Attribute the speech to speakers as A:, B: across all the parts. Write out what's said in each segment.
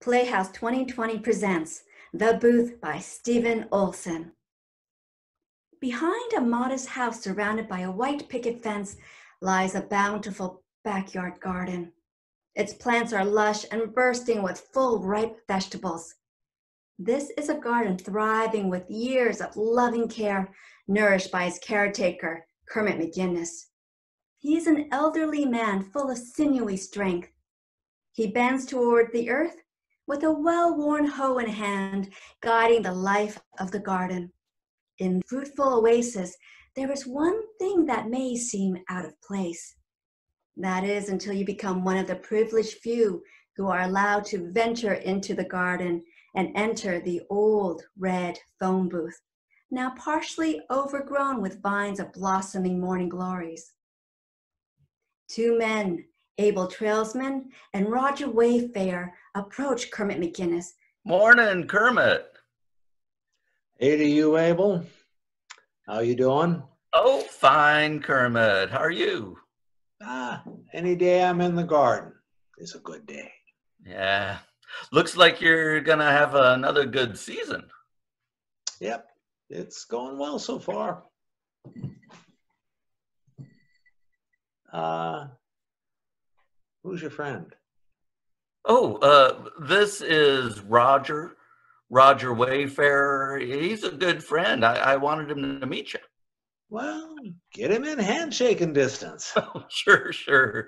A: Playhouse 2020 presents The Booth by Stephen Olson. Behind a modest house surrounded by a white picket fence lies a bountiful backyard garden. Its plants are lush and bursting with full, ripe vegetables. This is a garden thriving with years of loving care, nourished by its caretaker, Kermit McGinnis. He is an elderly man full of sinewy strength. He bends toward the earth with a well-worn hoe in hand, guiding the life of the garden. In the fruitful oasis, there is one thing that may seem out of place. That is until you become one of the privileged few who are allowed to venture into the garden and enter the old red phone booth, now partially overgrown with vines of blossoming morning glories. Two men, Abel Trailsman and Roger Wayfarer, approach Kermit McGinnis.
B: Morning, Kermit.
C: Hey to you, Abel. How you doing?
B: Oh, fine, Kermit. How are you?
C: Any day I'm in the garden is a good day.
B: Yeah. Looks like you're going to have another good season.
C: Yep, it's going well so far. Who's your friend?
B: Oh, this is Roger Wayfarer. He's a good friend. I wanted him to meet you.
C: Well, get him in handshaking distance.
B: Oh, sure.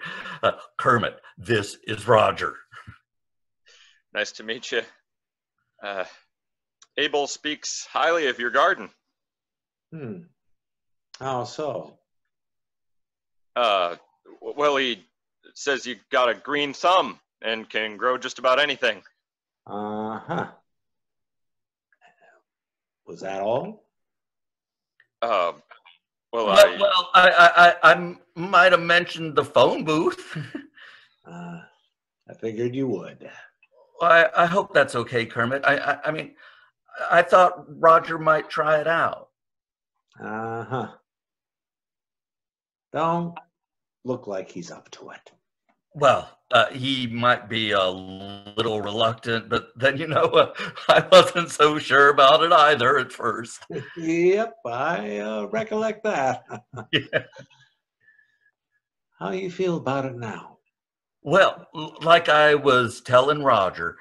B: Kermit, this is Roger.
D: Nice to meet you. Abel speaks highly of your garden.
C: How so?
D: Well, he says you got a green thumb and can grow just about anything.
C: Was that all?
D: Well,
B: I might have mentioned the phone booth.
C: I figured you would.
B: I hope that's okay, Kermit. I mean, I thought Roger might try it out.
C: Don't look like he's up to it.
B: Well, he might be a little reluctant, but then, I wasn't so sure about it either at first.
C: Yep, I recollect that.
B: Yeah.
C: How you feel about it now?
B: Well, like I was telling Roger,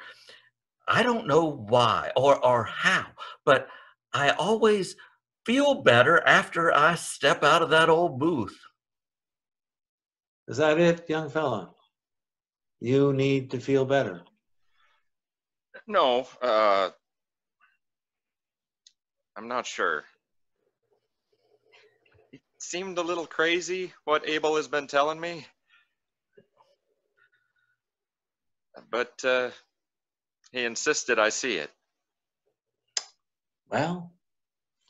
B: I don't know why or how, but I always feel better after I step out of that old booth.
C: Is that it, young fella? You need to feel better.
D: no, I'm not sure. It seemed a little crazy what Abel has been telling me. But he insisted I see it.
C: Well,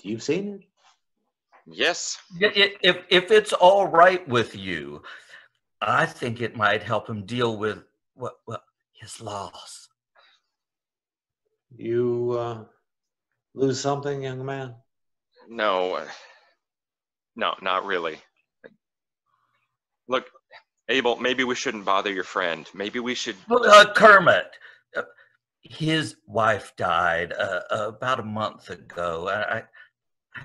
C: you've seen it.
D: Yes.
B: If it's all right with you, I think it might help him deal with his loss.
C: You lose something, young man?
D: No, not really. Look, Abel, maybe we shouldn't bother your friend. Maybe we should...
B: Kermit, his wife died about a month ago. I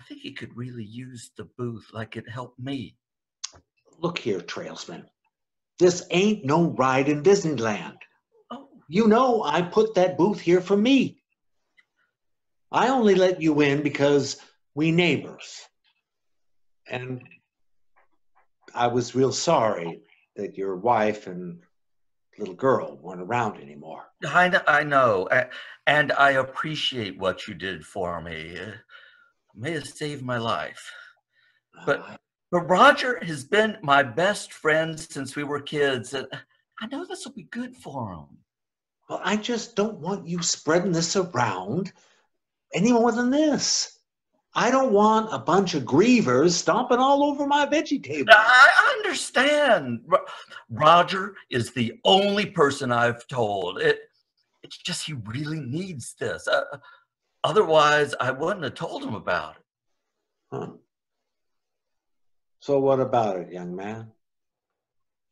B: think he could really use the booth like it helped me.
C: Look here, Trailsman. This ain't no ride in Disneyland.
B: Oh.
C: You know I put that booth here for me. I only let you in because we neighbors. And I was real sorry that your wife and little girl weren't around anymore.
B: I know, and I appreciate what you did for me. It may have saved my life. But Roger has been my best friend since we were kids, and I know this will be good for him.
C: Well, I just don't want you spreading this around any more than this. I don't want a bunch of grievers stomping all over my veggie table.
B: I understand. Roger is the only person I've told. It's just he really needs this. Otherwise, I wouldn't have told him about it.
C: Huh. So what about it, young man?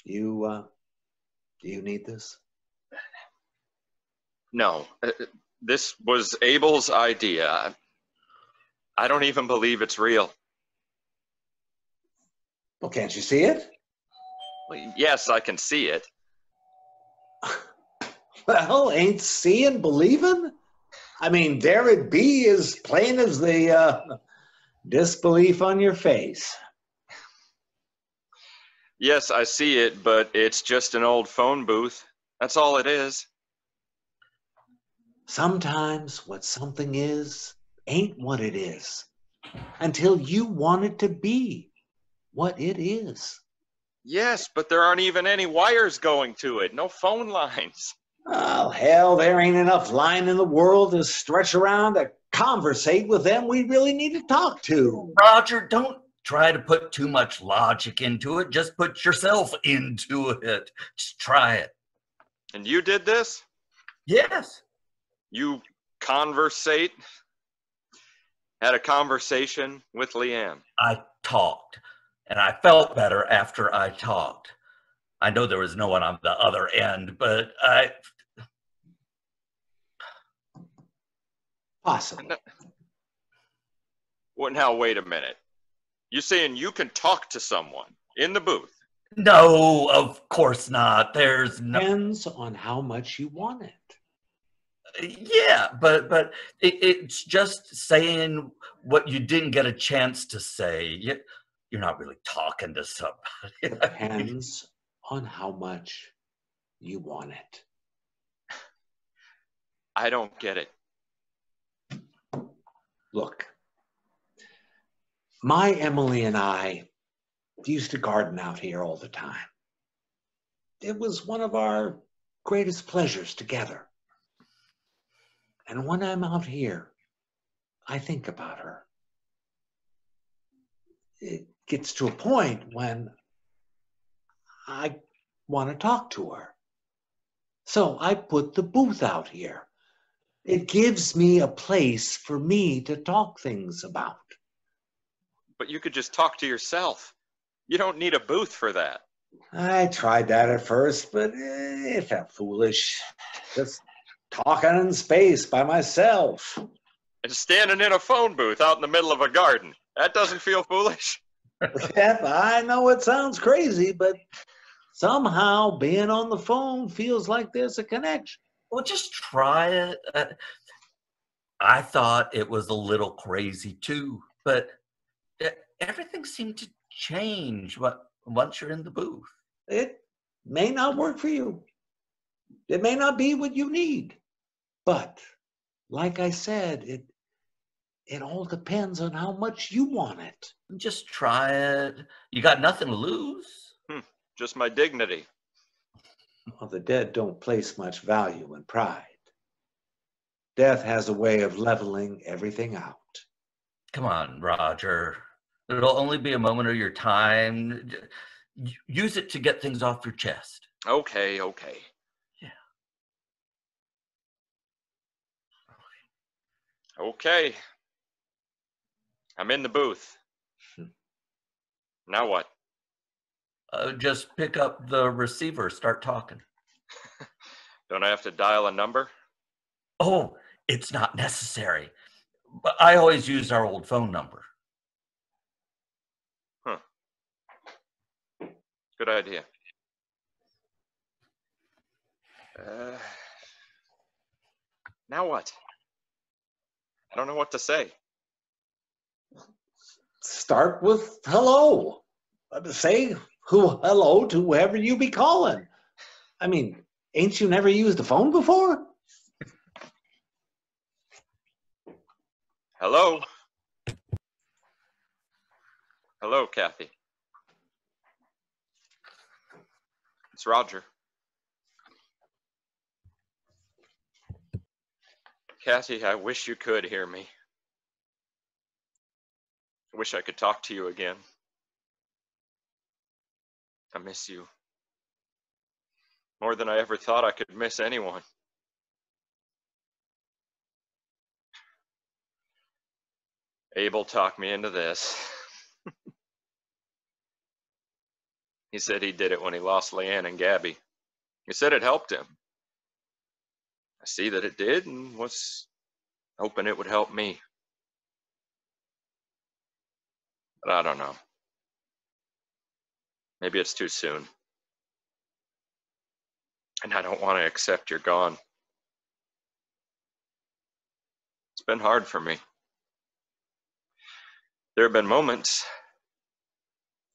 C: Do you need this?
D: No, this was Abel's idea. I don't even believe it's real.
C: Well, can't you see it?
D: Well, yes, I can see it.
C: Well, ain't seeing believing? I mean, there it be as plain as the disbelief on your face.
D: Yes, I see it, but it's just an old phone booth. That's all it is.
C: Sometimes what something is ain't what it is until you want it to be what it is.
D: Yes, but there aren't even any wires going to it. No phone lines.
C: Oh, hell, there ain't enough line in the world to stretch around to conversate with them we really need to talk to.
B: Roger, don't try to put too much logic into it. Just put yourself into it. Just try it.
D: And you did this?
B: Yes.
D: You conversate? Had a conversation with Leanne?
B: I talked, and I felt better after I talked. I know there was no one on the other end, but
C: Possibly.
D: Well, now, wait a minute. You saying you can talk to someone in the booth?
B: No, of course not. There's no.
C: Depends on how much you want it.
B: Yeah, but it's just saying what you didn't get a chance to say. You're not really talking to somebody.
C: Depends on how much you want it.
D: I don't get it.
C: Look, my Emily and I used to garden out here all the time. It was one of our greatest pleasures together. And when I'm out here, I think about her. It gets to a point when I want to talk to her. So I put the booth out here. It gives me a place for me to talk things about.
D: But you could just talk to yourself. You don't need a booth for that.
C: I tried that at first, but it felt foolish. Just talking in space by myself.
D: And standing in a phone booth out in the middle of a garden. That doesn't feel foolish.
C: Yep, I know it sounds crazy, but somehow being on the phone feels like there's a connection.
B: Well, just try it. I thought it was a little crazy too, but everything seemed to change once you're in the booth.
C: It may not work for you. It may not be what you need. But like I said, it all depends on how much you want it.
B: Just try it. You got nothing to lose.
D: Just my dignity.
C: Well, the dead don't place much value in pride. Death has a way of leveling everything out.
B: Come on, Roger. It'll only be a moment of your time. Use it to get things off your chest.
D: Okay.
B: Yeah.
D: Okay. I'm in the booth. Now what?
B: Just pick up the receiver, start talking.
D: Don't I have to dial a number?
B: Oh, it's not necessary. But I always use our old phone number.
D: Good idea. Now what? I don't know what to say.
C: Start with hello. Say hello to whoever you be calling. I mean, ain't you never used a phone before?
D: Hello? Hello, Cathy. It's Roger. Cathy, I wish you could hear me. I wish I could talk to you again. I miss you. More than I ever thought I could miss anyone. Abel talked me into this. He said he did it when he lost Leanne and Gabby. He said it helped him. I see that it did and was hoping it would help me. But I don't know. Maybe it's too soon. And I don't want to accept you're gone. It's been hard for me. There have been moments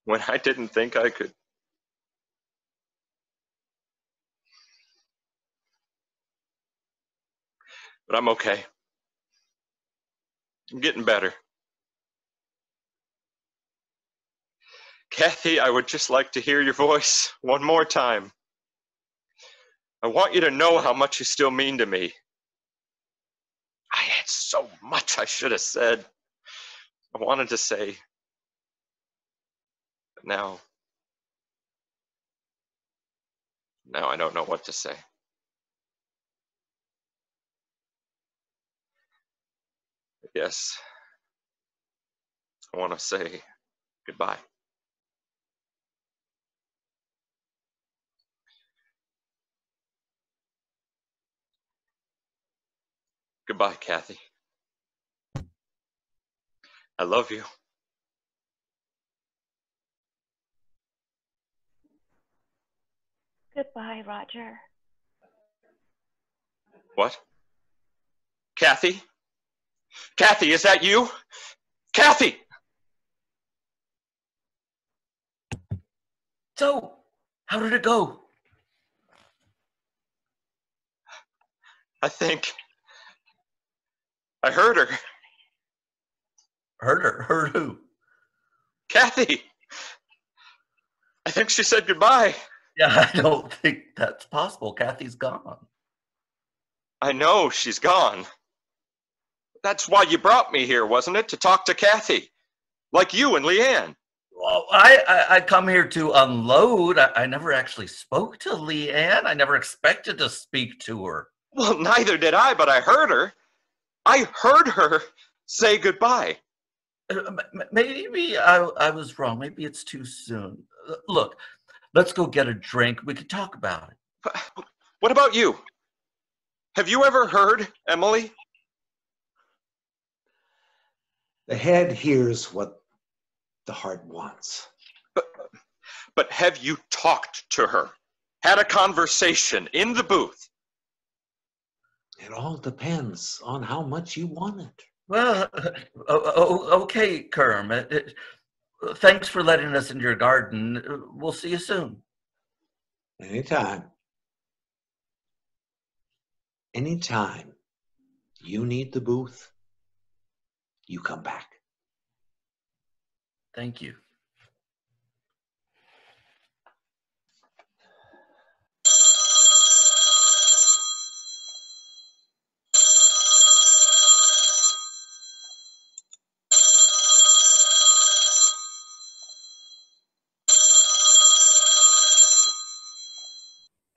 D: when I didn't think I could. But I'm okay. I'm getting better. Cathy, I would just like to hear your voice one more time. I want you to know how much you still mean to me. I had so much I should have said. I wanted to say, but now I don't know what to say. Yes, I want to say goodbye. Goodbye, Cathy. I love you.
E: Goodbye, Roger.
D: What? Cathy? Cathy, is that you? Cathy!
B: So, how did it go?
D: I think I heard her.
B: Heard her? Heard who?
D: Cathy! I think she said goodbye.
B: Yeah, I don't think that's possible. Cathy's gone.
D: I know she's gone. That's why you brought me here, wasn't it? To talk to Cathy. Like you and Leanne.
B: Well, I come here to unload. I never actually spoke to Leanne. I never expected to speak to her.
D: Well, neither did I, but I heard her. I heard her say goodbye.
B: Maybe I was wrong. Maybe it's too soon. Look, let's go get a drink. We could talk about it.
D: But what about you? Have you ever heard Emily?
C: The head hears what the heart wants.
D: But have you talked to her? Had a conversation in the booth?
C: It all depends on how much you want it.
B: Well, okay, Kermit. Thanks for letting us into your garden. We'll see you soon.
C: Anytime. Anytime you need the booth, you come back.
B: Thank you.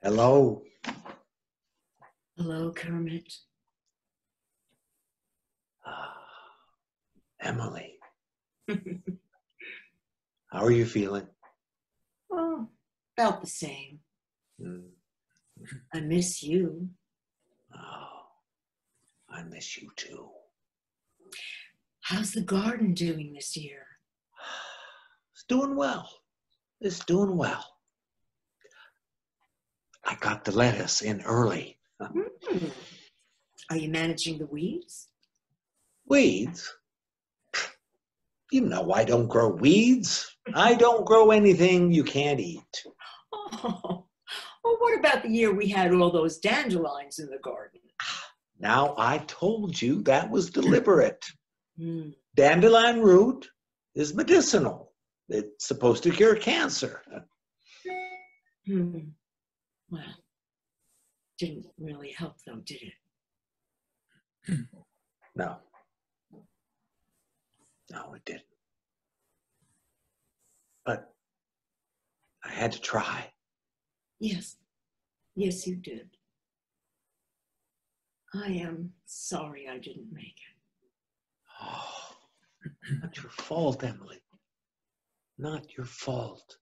C: Hello.
A: Hello, Kermit.
C: Emily. How are you feeling?
A: Oh, about the same. I miss you.
C: Oh, I miss you too.
A: How's the garden doing this year?
C: It's doing well. It's doing well. I got the lettuce in early.
A: Are you managing the weeds?
C: Weeds? You know I don't grow weeds. I don't grow anything you can't eat.
A: Oh, well, what about the year we had all those dandelions in the garden?
C: Now, I told you that was deliberate.
A: Hmm.
C: Dandelion root is medicinal. It's supposed to cure cancer.
A: Well, didn't really help though, did it?
C: No. No, it didn't. But I had to try.
A: Yes. Yes, you did. I am sorry I didn't make it.
C: Oh, not your fault, Emily. Not your fault.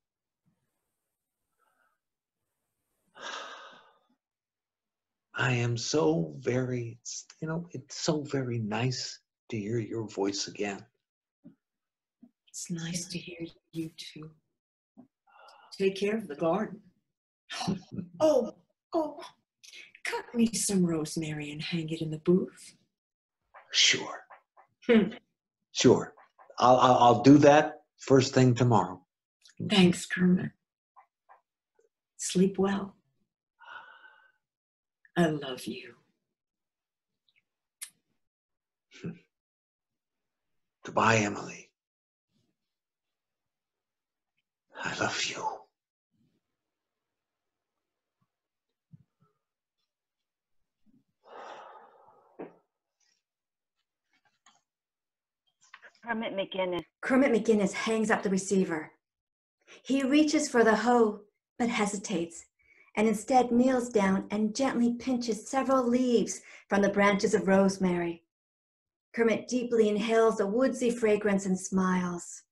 C: I am so very, it's so very nice to hear your voice again.
E: It's nice to hear you too. Take care of the garden. Oh, cut me some rosemary and hang it in the booth.
C: Sure. Sure. I'll do that first thing tomorrow.
E: Thanks, Kermit. Sleep well. I love you.
C: Goodbye, Emily. I love you.
A: Kermit McGinnis hangs up the receiver. He reaches for the hoe, but hesitates, and instead kneels down and gently pinches several leaves from the branches of rosemary. Kermit deeply inhales the woodsy fragrance and smiles.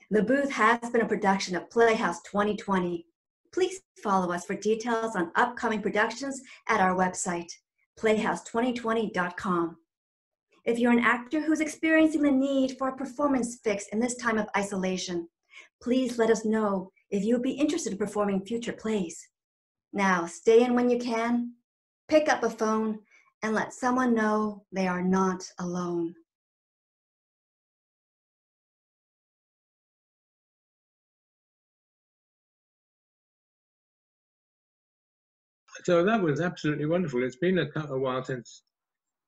A: The Booth has been a production of Playhouse 2020. Please follow us for details on upcoming productions at our website, playhouse2020.com. If you're an actor who's experiencing the need for a performance fix in this time of isolation, please let us know if you would be interested in performing future plays. Now, stay in when you can, pick up a phone, and let someone know they are not alone.
F: So that was absolutely wonderful. It's been a while since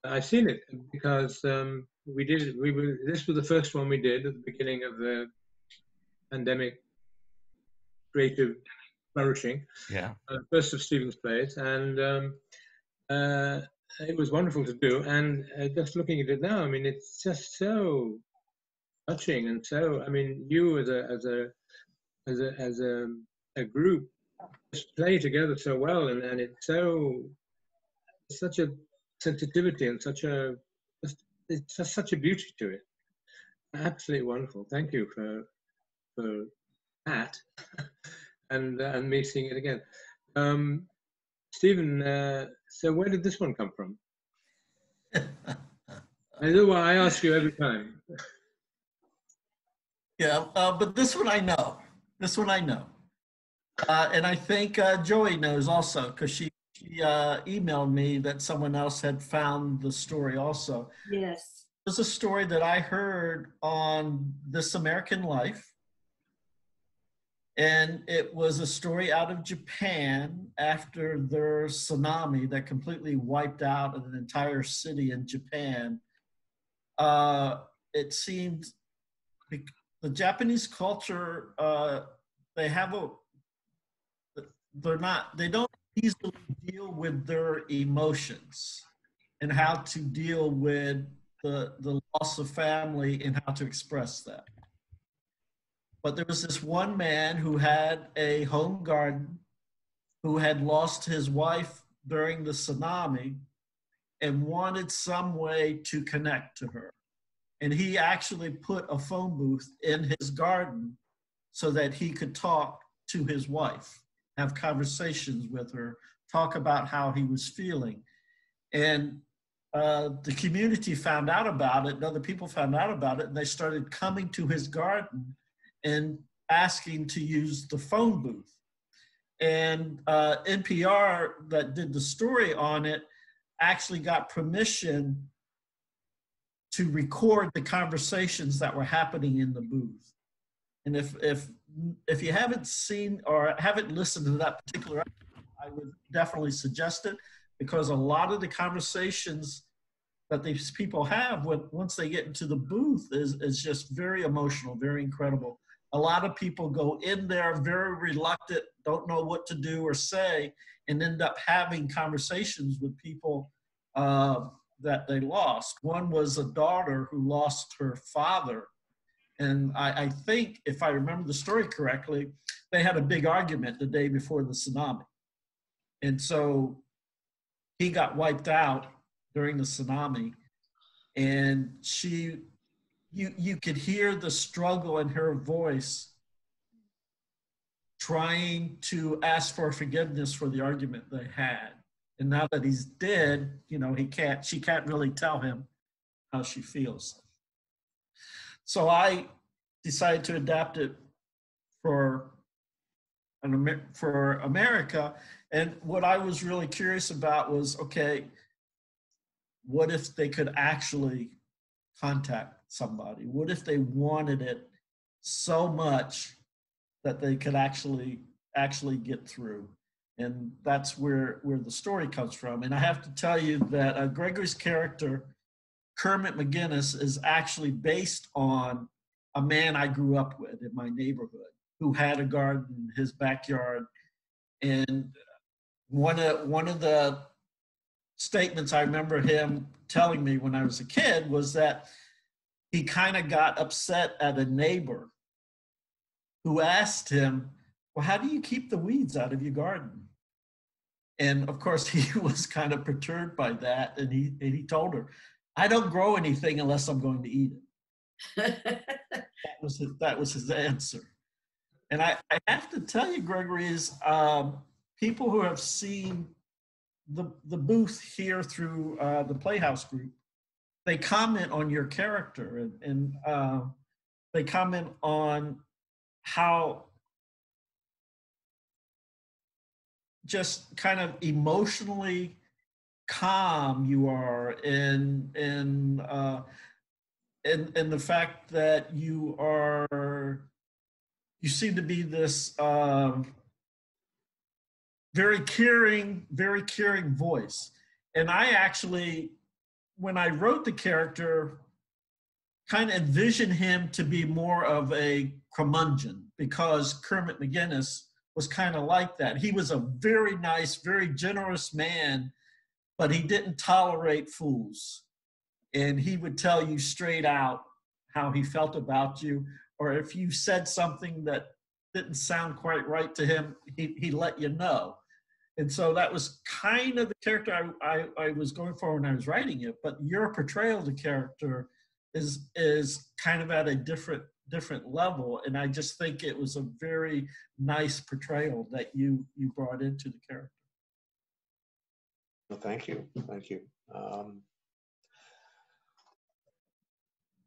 F: I've seen it, because this was the first one we did at the beginning of the pandemic creative flourishing.
B: Yeah.
F: First of Stephen's plays, and it was wonderful to do. And just looking at it now, I mean, it's just so touching, and so, I mean, you as a group just play together so well, and it's such a sensitivity and it's just such a beauty to it. Absolutely wonderful. Thank you for that, and me seeing it again. Stephen, so where did this one come from? I know why I ask you every time.
G: Yeah, but this one I know. This one I know. And I think Joey knows also, because she emailed me that someone else had found the story also.
E: Yes.
G: It was a story that I heard on This American Life. And it was a story out of Japan after their tsunami that completely wiped out an entire city in Japan. It seemed the Japanese culture, they don't easily deal with their emotions and how to deal with the loss of family and how to express that. But there was this one man who had a home garden, who had lost his wife during the tsunami and wanted some way to connect to her. And he actually put a phone booth in his garden so that he could talk to his wife, have conversations with her, talk about how he was feeling. And the community found out about it, and other people found out about it, and they started coming to his garden and asking to use the phone booth. And NPR, that did the story on it, actually got permission to record the conversations that were happening in the booth. And if you haven't seen or haven't listened to that particular episode, I would definitely suggest it, because a lot of the conversations that these people have once they get into the booth is just very emotional, very incredible. A lot of people go in there very reluctant, don't know what to do or say, and end up having conversations with people that they lost. One was a daughter who lost her father. And I think, if I remember the story correctly, they had a big argument the day before the tsunami. And so he got wiped out during the tsunami. And she you could hear the struggle in her voice, trying to ask for forgiveness for the argument they had. And now that he's dead, you know, she can't really tell him how she feels. So I decided to adapt it for America. And what I was really curious about was, okay, what if they could actually contact somebody? What if they wanted it so much that they could actually get through? And that's where the story comes from. And I have to tell you that Gregory's character, Kermit McGinnis, is actually based on a man I grew up with in my neighborhood who had a garden in his backyard. And one of the statements I remember him telling me when I was a kid was that he kind of got upset at a neighbor who asked him, well, how do you keep the weeds out of your garden? And of course, he was kind of perturbed by that. And he told her, I don't grow anything unless I'm going to eat it. That was his answer. And I have to tell you, Gregory, is people who have seen the booth here through the Playhouse group, they comment on your character, and they comment on how just kind of emotionally calm you are, and the fact that you seem to be this very caring voice. And I actually, when I wrote the character, kind of envisioned him to be more of a curmudgeon, because Kermit McGinnis was kind of like that. He was a very nice, very generous man, but he didn't tolerate fools. And he would tell you straight out how he felt about you, or if you said something that didn't sound quite right to him, he let you know. And so that was kind of the character I was going for when I was writing it. But your portrayal of the character is kind of at a different level, and I just think it was a very nice portrayal that you brought into the character.
C: Well, thank you.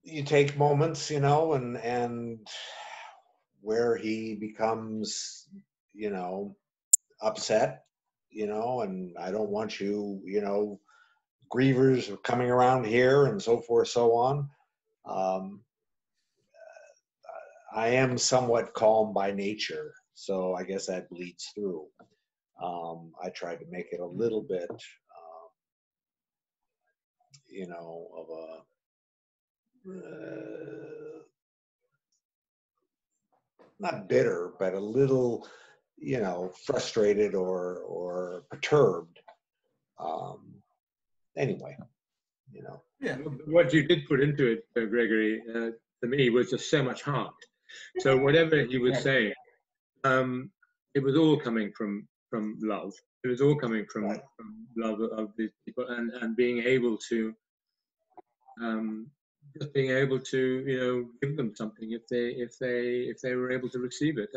C: You take moments, you know, and where he becomes, you know, upset, you know, and I don't want you, you know, grievers coming around here and so forth, so on. I am somewhat calm by nature, so I guess that bleeds through. I tried to make it a little bit, you know, of a not bitter, but a little, you know, frustrated or perturbed. Anyway, you know.
F: Yeah. What you did put into it, Gregory, to me, was just so much heart. So whatever he was saying, it was all coming from love. It was all coming from love of these people, and being able to just being able to, you know, give them something if they were able to receive it,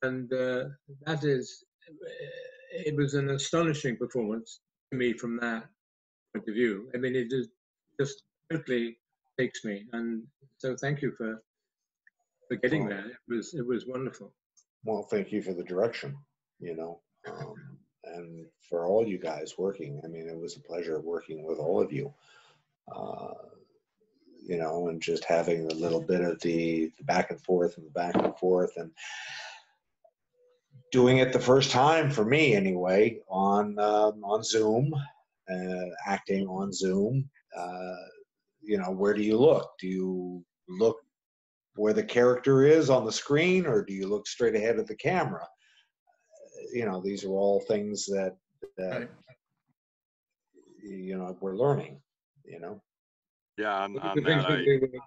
F: and that is, it was an astonishing performance to me from that point of view. I mean, it just totally takes me, and so thank you for getting that. It was wonderful.
C: Well, thank you for the direction, you know, and for all you guys working. I mean, it was a pleasure working with all of you, you know, and just having a little bit of the back and forth and doing it the first time for me anyway on Zoom, acting on Zoom. You know, where do you look? Do you look where the character is on the screen, or do you look straight ahead of the camera? You know, these are all things that
G: Right.
C: You know, we're learning, you know.
D: Yeah, on
F: The
D: that,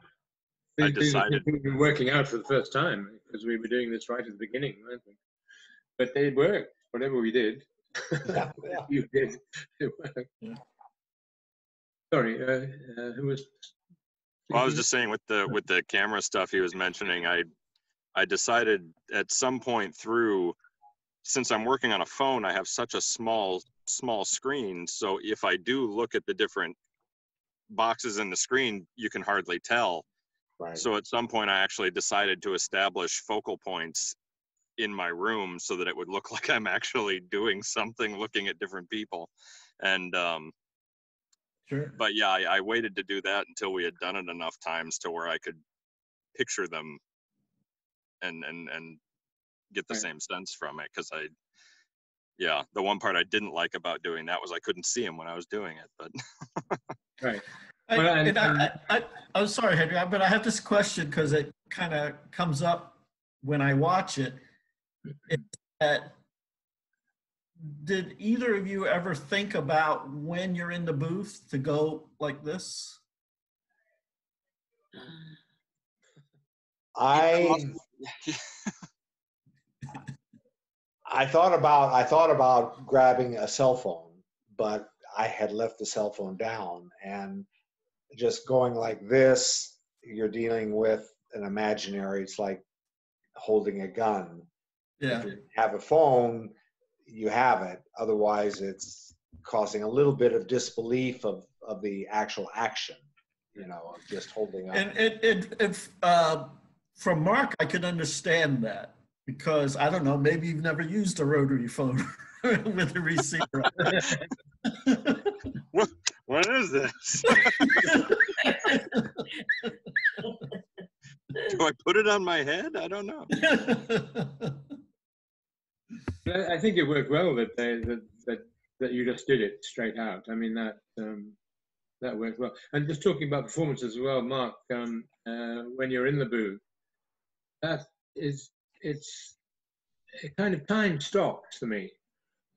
D: I decided.
F: We were working out for the first time because we were doing this right at the beginning, weren't we? But they worked. Whatever we did,
C: Yeah.
F: you did. It worked.
G: Yeah.
F: Sorry, who was
D: Well, I was just saying with the camera stuff he was mentioning, I decided at some point through, since I'm working on a phone, I have such a small screen. So if I do look at the different boxes in the screen, you can hardly tell.
C: Right.
D: So at some point, I actually decided to establish focal points in my room so that it would look like I'm actually doing something, looking at different people. And
G: Sure.
D: but yeah, I waited to do that until we had done it enough times to where I could picture them and get the same sense from it. Because the one part I didn't like about doing that was I couldn't see him when I was doing it. But
F: Right.
G: I'm sorry, Henry, but I have this question because it kind of comes up when I watch it. Did either of you ever think about when you're in the booth to go like this?
C: I thought about grabbing a cell phone, but I had left the cell phone down, and just going like this, you're dealing with an imaginary, it's like holding a gun.
G: Yeah.
C: If you have a phone, you have it. Otherwise, it's causing a little bit of disbelief of the actual action, of just holding up.
G: And from Mark, I can understand that because, I don't know, maybe you've never used a rotary phone with a receiver.
D: What is this? Do I put it on my head? I don't know.
F: I think it worked well that you just did it straight out. I mean, that worked well. And just talking about performance as well, Mark, when you're in the booth, it's kind of time stops for me,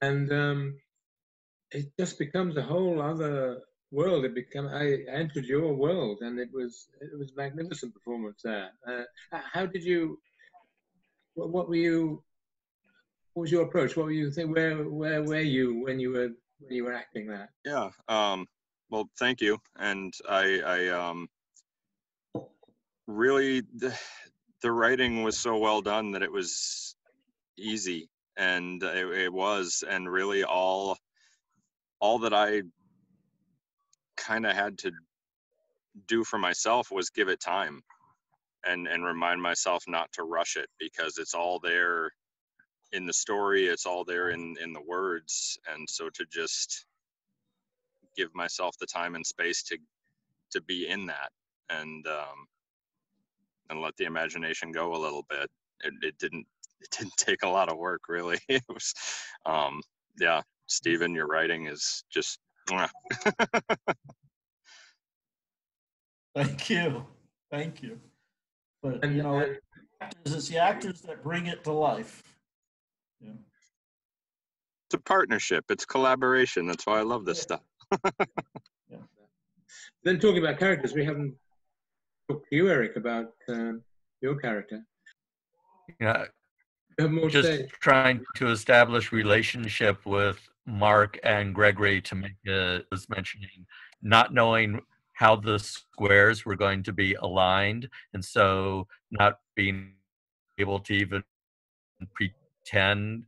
F: and it just becomes a whole other world. I entered your world, and it was magnificent performance there. How did you? What were you? What was your approach? What were you think? Where were you when you were acting that?
D: Yeah. Well, thank you. And I really the writing was so well done that it was easy, and it was, and really all that I kind of had to do for myself was give it time and remind myself not to rush it, because it's all there in the story, it's all there in the words, and so to just give myself the time and space to be in that, and let the imagination go a little bit. It didn't take a lot of work, really. It was Stephen, your writing is just mwah.
G: Thank you. But it's the actors that bring it to life. Yeah.
D: It's a partnership, it's collaboration. That's why I love this stuff.
G: Yeah.
F: Then talking about characters, we haven't talked to you, Eric, about your character.
B: Yeah.
F: You have more to
B: Just
F: say?
B: trying to establish relationship with Mark and Gregory to make was mentioning, not knowing how the squares were going to be aligned, and so not being able to even pretend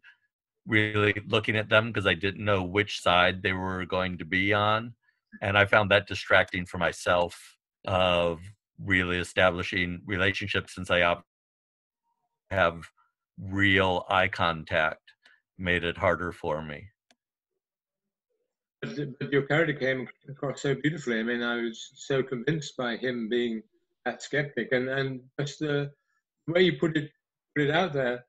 B: really looking at them because I didn't know which side they were going to be on, and I found that distracting for myself of really establishing relationships, since I have real eye contact, made it harder for me.
F: But your character came across so beautifully. I mean, I was so convinced by him being that skeptic, and just the way you put it out there,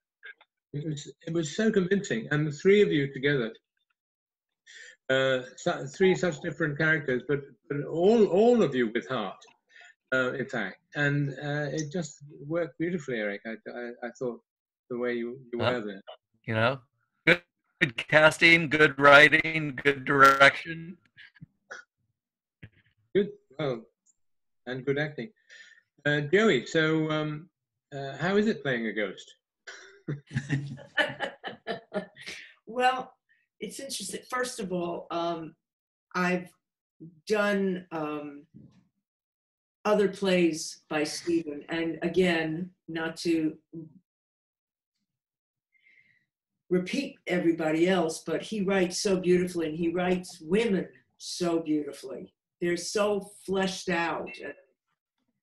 F: it was so convincing. And the three of you together, three such different characters, but all of you with heart, in fact, and it just worked beautifully, Eric. I thought the way you were there.
B: Good casting, good writing, good direction.
F: Good, well, and good acting. Joey, so how is it playing a ghost?
E: Well, it's interesting. First of all, I've done other plays by Stephen. And again, not to repeat everybody else, but he writes so beautifully, and he writes women so beautifully. They're so fleshed out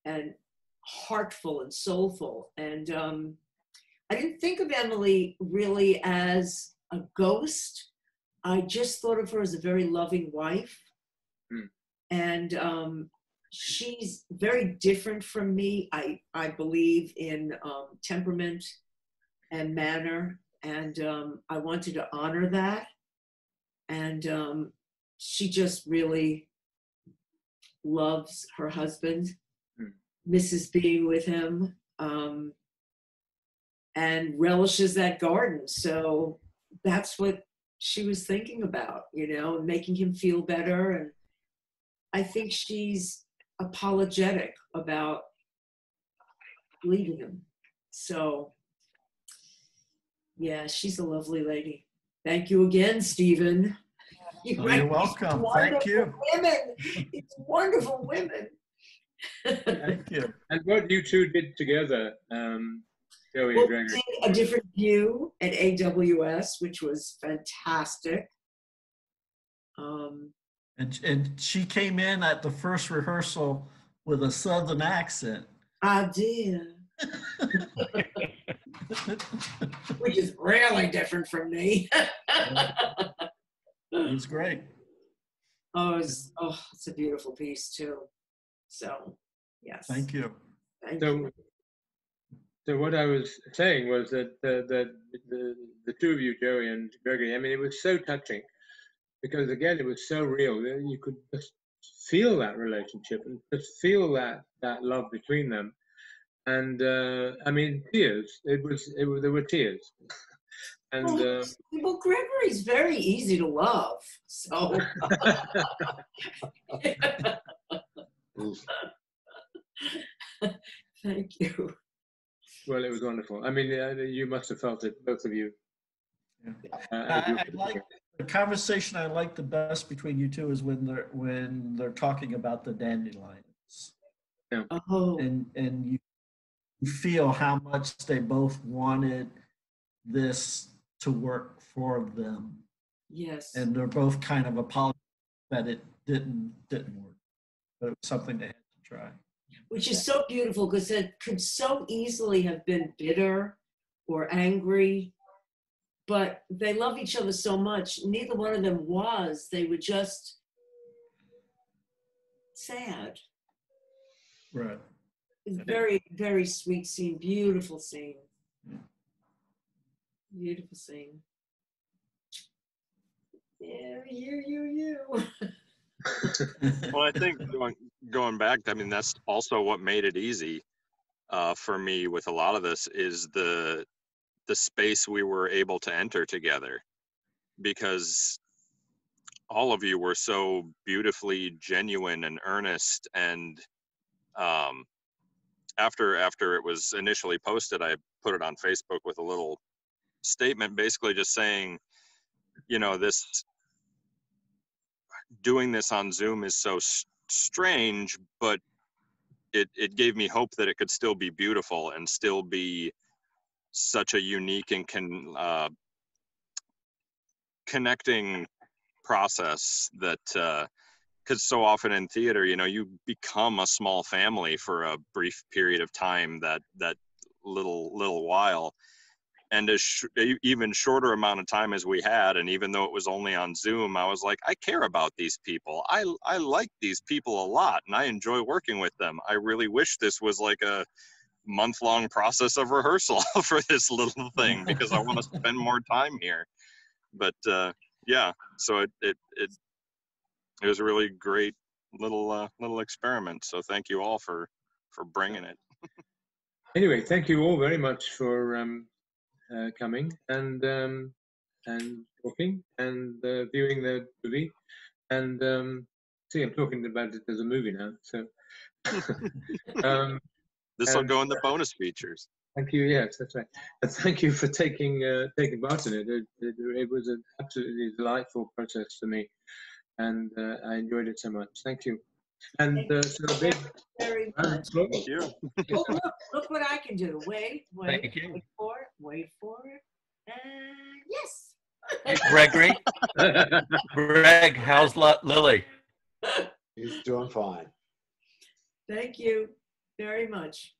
E: and heartful and soulful. And I didn't think of Emily really as a ghost. I just thought of her as a very loving wife. And she's very different from me. I believe in temperament and manner. And I wanted to honor that. And she just really loves her husband, misses being with him, and relishes that garden. So that's what she was thinking about, you know, making him feel better. And I think she's apologetic about leaving him. So yeah, she's a lovely lady. Thank you again, Stephen.
G: You're welcome. Thank you.
E: Women. It's wonderful women.
G: Thank you.
F: And what you two did together, Joey and Gregory.
E: A Different View at AWS, which was fantastic.
G: And she came in at the first rehearsal with a Southern accent.
E: I did. Which is really different from me.
G: It was great.
E: It's a beautiful piece too. So, yes.
G: Thank you.
E: Thank you.
F: So what I was saying was that the two of you, Joey and Gregory, I mean, it was so touching because again, it was so real. You could just feel that relationship and just feel that love between them. And I mean, tears. There were tears. And
E: well, Gregory's very easy to love. So thank you.
F: Well, it was wonderful. I mean, you must have felt it, both of you.
G: Yeah. I like the conversation. I like the best between you two is when they're talking about the dandelions.
F: Yeah.
E: Oh.
G: And you feel how much they both wanted this to work for them.
E: Yes.
G: And they're both kind of apologetic that it didn't work, but it was something they had to try.
E: Which is so beautiful because it could so easily have been bitter or angry, but they love each other so much. Neither one of them was. They were just sad.
G: Right.
E: It's very, very sweet scene. Beautiful scene.
G: Yeah.
E: Beautiful scene. Yeah, you.
D: Well, I think going back, I mean, that's also what made it easy for me with a lot of this is the space we were able to enter together, because all of you were so beautifully genuine and earnest. And after it was initially posted, I put it on Facebook with a little statement basically just saying, you know, doing this on Zoom is so strange, but it gave me hope that it could still be beautiful and still be such a unique and connecting process that because so often in theater, you know, you become a small family for a brief period of time, that little while. And even shorter amount of time as we had, and even though it was only on Zoom, I was like, I care about these people. I like these people a lot, and I enjoy working with them. I really wish this was like a month-long process of rehearsal for this little thing, because I want to spend more time here. But yeah, so it was a really great little experiment. So thank you all for bringing it.
F: Anyway, thank you all very much for coming and talking and viewing the movie. And see, I'm talking about it as a movie now. So
D: this will go in the bonus features.
F: Thank you. Yes, that's right. And thank you for taking part in it. It was an absolutely delightful process for me, and I enjoyed it so much. Thank you. And so a big
E: Very
F: round
E: much.
F: of applause.
H: Thank you.
E: Oh, look what I can do. Wait,
B: Thank you.
E: wait for it. And yes.
B: Hey, Gregory. Greg, how's Lily?
C: He's doing fine.
E: Thank you very much.